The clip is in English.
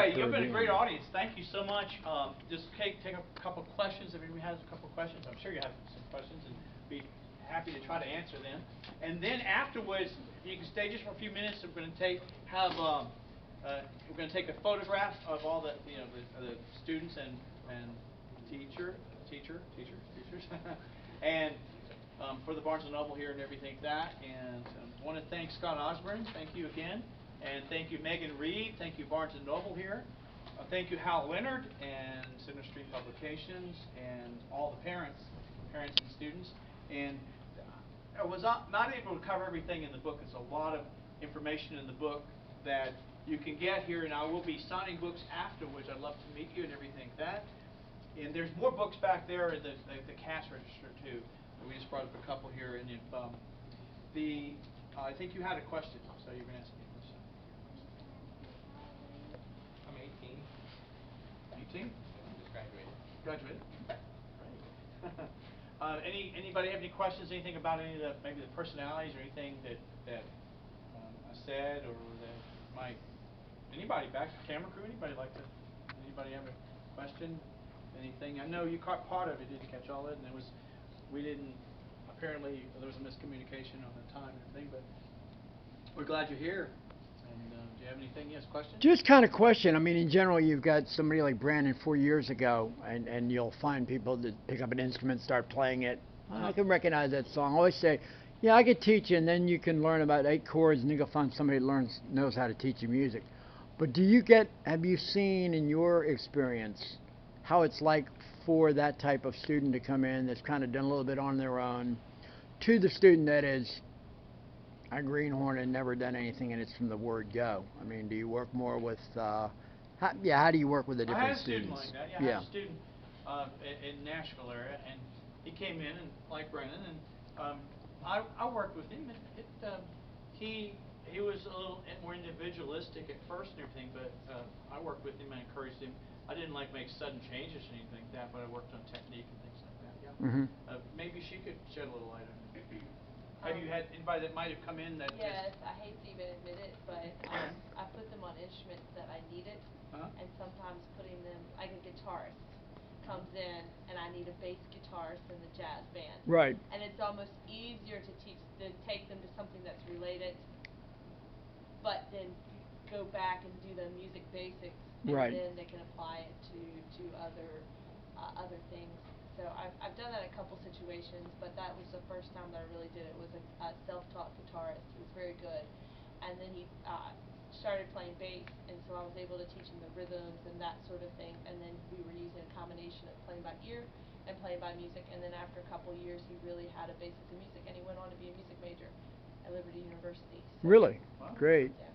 Hey, you've been a great audience. Thank you so much. Just take a couple questions. If anybody has a couple questions, I'm sure you have some questions, and be happy to try to answer them. And then afterwards, if you can stay just for a few minutes, we're going to take a photograph of all the the students and teachers, and for the Barnes and Noble here and everything like that. And I want to thank Scott Osborne. Thank you again. And thank you, Megan Reed. Thank you, Barnes & Noble here. Thank you, Hal Leonard and Center Street Publications and all the parents and students. And I was not able to cover everything in the book. It's a lot of information in the book that you can get here. And I will be signing books afterwards. I'd love to meet you and everything like that. And there's more books back there in the cash register, too. We just brought up a couple here. And if, I think you had a question, so you're going to ask me. 18? Just graduated. Graduated. Great. Anybody have any questions? Anything about any of maybe the personalities or anything that I said, or that might anybody back to camera crew? Anybody have a question? Anything? I know you caught part of it, didn't catch all of it, and apparently there was a miscommunication on the time and everything, but we're glad you're here. And do you have anything? Yes, question? Just kind of question. I mean, in general, you've got somebody like Brandon 4 years ago, and you'll find people that pick up an instrument, start playing it. I can recognize that song. I always say, yeah, I could teach you, and then you can learn about 8 chords, and you go find somebody that knows how to teach you music. But have you seen in your experience how it's like for that type of student to come in that's kind of done a little bit on their own, to the student that is a greenhorn and never done anything, and it's from the word go? I mean, do you work more with, how do you work with the different students? I had a student like that. Yeah, I had a student in Nashville area, and he came in, and like Brennan, and I worked with him. He was a little more individualistic at first and everything, but I worked with him and encouraged him. I didn't make sudden changes or anything like that, but I worked on technique and things like that. Yeah. Maybe she could shed a little light on it. Have you had anybody that might have come in that? Yes, I hate to even admit it, but I put them on instruments that I needed, and sometimes putting them, like a guitarist comes in, and I need a bass guitarist in the jazz band. Right. And it's almost easier to take them to something that's related, but then go back and do the music basics, and then they can apply it to other things. So I've done that in a couple situations, but that was the first time that I really did it. It was a self-taught guitarist who was very good, and then he started playing bass, and so I was able to teach him the rhythms and that sort of thing. And then we were using a combination of playing by ear and playing by music. And then after a couple years, he really had a basis in music, and he went on to be a music major at Liberty University. So, really? Wow. Great. Yeah.